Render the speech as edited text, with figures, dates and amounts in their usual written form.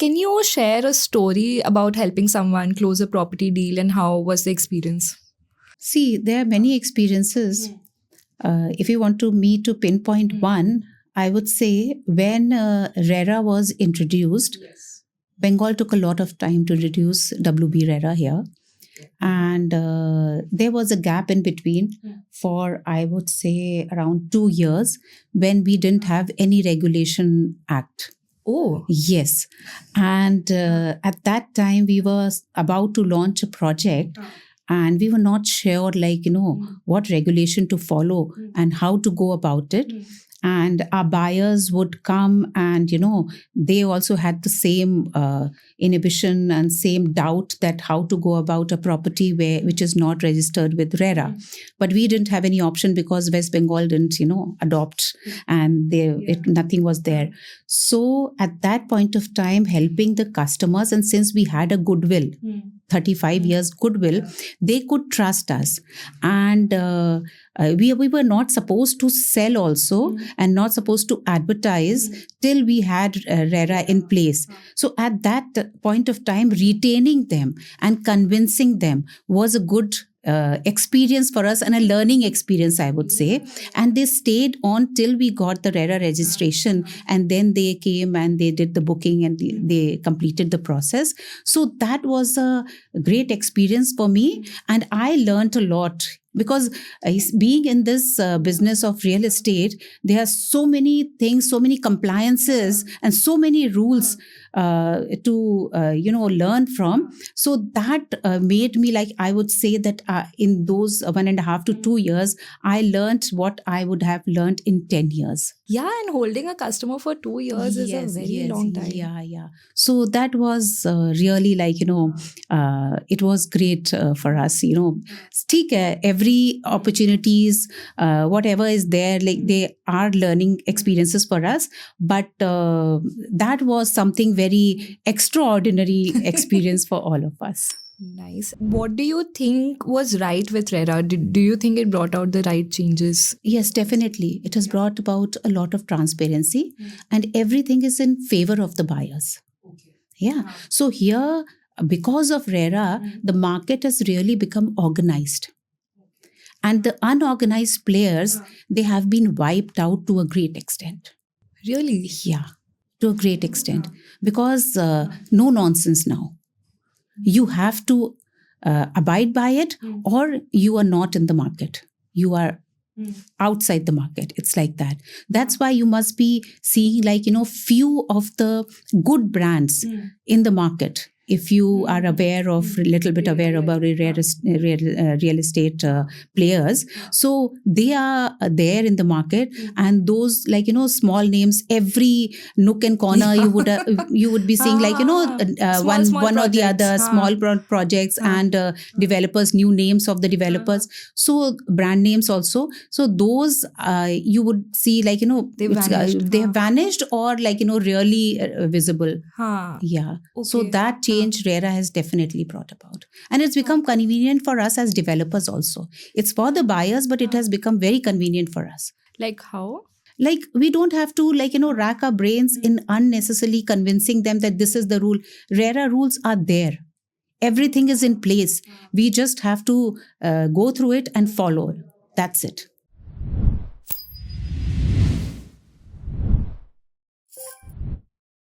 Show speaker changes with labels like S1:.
S1: Can you share a story about helping someone close a property deal and how was the experience?
S2: See, there are many experiences. If you want me to pinpoint one, I would say when RERA was introduced, Bengal took a lot of time to introduce WB RERA here. And there was a gap in between for, I would say, around 2 years when we didn't have any regulation act.
S1: Oh.
S2: Yes. And at that time, we were about to launch a project. And we were not sure, what regulation to follow and how to go about it. And our buyers would come and, they also had the same inhibition and same doubt that how to go about a property which is not registered with RERA. But we didn't have any option because West Bengal didn't, adopt and nothing was there. So at that point of time, helping the customers, and since we had a Goodwill, 35 years Goodwill, they could trust us. And we were not supposed to sell also and not supposed to advertise till we had RERA in place. So at that point of time, retaining them and convincing them was a good experience for us and a learning experience, I would say. And they stayed on till we got the RERA registration, and then they came and they did the booking and they completed the process. So that was a great experience for me, and I learned a lot. Because being in this business of real estate, there are so many things, so many compliances and so many rules to learn from. So that made me, I would say that in those 1.5 to 2 years, I learned what I would have learned in 10 years.
S1: Yeah, and holding a customer for 2 years is a very long time.
S2: Yeah. So that was really it was great for us. Every opportunities, whatever is there, they are learning experiences for us. But that was something very extraordinary experience for all of us.
S1: Nice. What do you think was right with RERA? Do you think it brought out the right changes?
S2: Yes, definitely. It has brought about a lot of transparency and everything is in favor of the buyers. Okay. Yeah. So here, because of RERA, the market has really become organized. And the unorganized players, they have been wiped out to a great extent.
S1: Really?
S2: Yeah, to a great extent. Because no nonsense now. You have to abide by it or you are not in the market. You are outside the market. It's like that. That's why you must be seeing few of the good brands in the market. If you are little bit aware about real estate players, so they are there in the market, and those small names, every nook and corner you would be seeing one or the other small projects and developers, new names of the developers, so brand names also. So those you would see they have vanished or really visible. Yeah. Okay. So that change RERA has definitely brought about. And it's become convenient for us as developers also. It's for the buyers, but it has become very convenient for us.
S1: Like how?
S2: We don't have to rack our brains in unnecessarily convincing them that this is the rule. RERA rules are there. Everything is in place. We just have to go through it and follow. That's it.